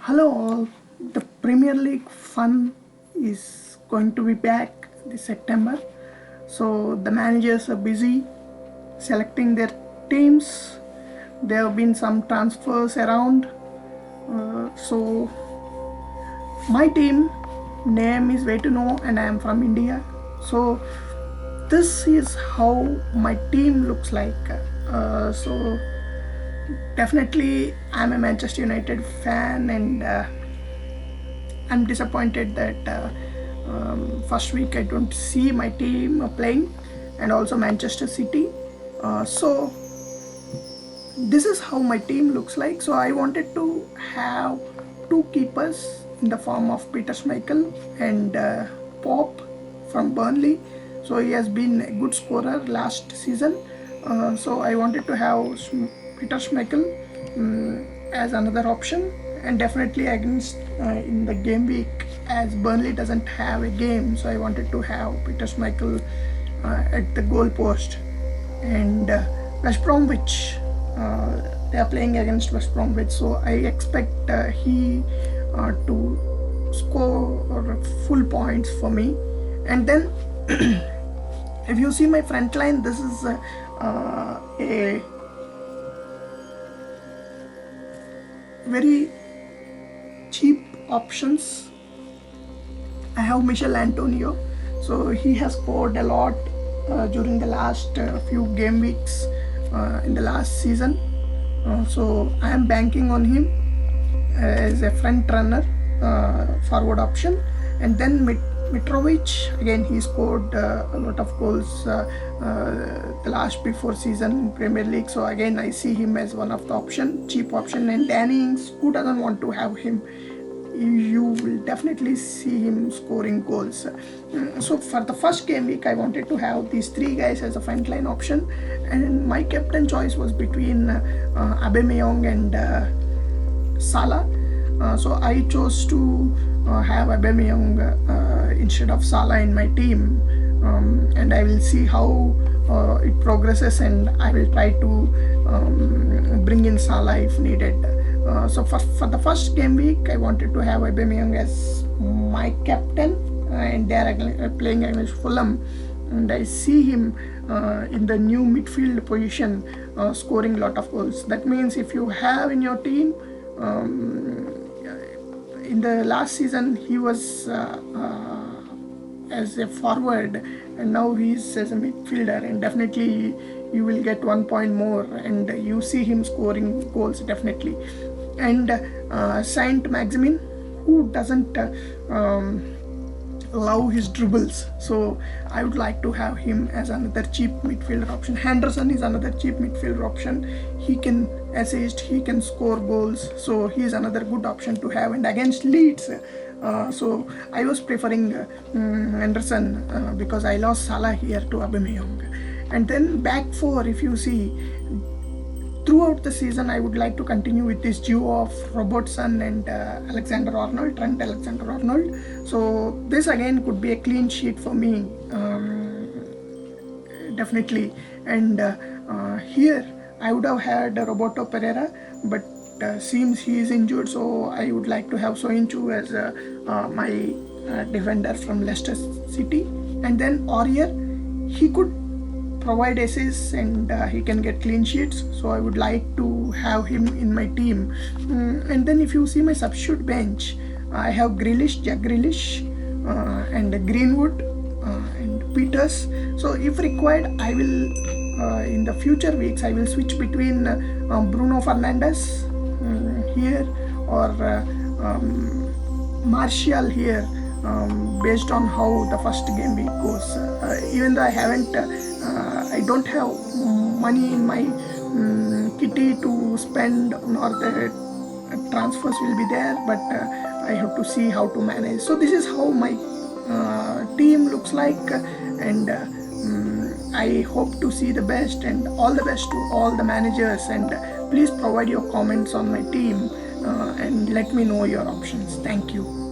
Hello all, the Premier League fun is going to be back this September. So the managers are busy selecting their teams. There have been some transfers around. So my team name is Way to Know and I am from India. So this is how my team looks like. So definitely I'm a Manchester United fan and I'm disappointed that first week I don't see my team playing, and also Manchester City. So this is how my team looks like. So I wanted to have two keepers in the form of Peter Schmeichel and Pope from Burnley. So he has been a good scorer last season. So I wanted to have Peter Schmeichel as another option, and definitely against in the game week, as Burnley doesn't have a game, so I wanted to have Peter Schmeichel at the goal post. And West Bromwich, they are playing against West Bromwich, so I expect he to score full points for me. And then if you see my front line, this is a very cheap options. I have Michail Antonio, so he has scored a lot during the last few game weeks in the last season. So I am banking on him as a front runner forward option. And then Mitrovic, again he scored a lot of goals the last before season in Premier League, so again I see him as one of the option, cheap option. And Danny Ings, who doesn't want to have him? You will definitely see him scoring goals. So for the first game week I wanted to have these three guys as a frontline option, and my captain choice was between Aubameyang and Salah. So I chose to have Aubameyang instead of Salah in my team, and I will see how it progresses, and I will try to bring in Salah if needed. So for the first game week I wanted to have Aubameyang as my captain, and they are playing against Fulham, and I see him in the new midfield position scoring a lot of goals. That means if you have in your team, in the last season he was as a forward, and now he's as a midfielder, and definitely you will get 1 point more, and you see him scoring goals definitely. And Saint Maximin, who doesn't love his dribbles, so I would like to have him as another cheap midfielder option. Henderson is another cheap midfielder option. He can assist, he can score goals, so he is another good option to have. And against Leeds, so I was preferring Henderson because I lost Salah here to Aubameyang. And then back four, if you see, throughout the season I would like to continue with this duo of Robertson and Trent Alexander-Arnold. So this again could be a clean sheet for me, definitely. And here I would have had Roberto Pereira, but seems he is injured, so I would like to have Soyuncu as my defender from Leicester City. And then Aurier, he could provide assists and he can get clean sheets, so I would like to have him in my team. And then if you see my substitute bench, I have Grealish, Jack Grealish, and Greenwood and Peters. So if required, I will in the future weeks I will switch between Bruno Fernandes here or Martial here, based on how the first game week goes. Even though I don't have money in my kitty to spend, nor the transfers will be there, but I have to see how to manage. So this is how my team looks like, and I hope to see the best, and all the best to all the managers. And please provide your comments on my team and let me know your options. Thank you.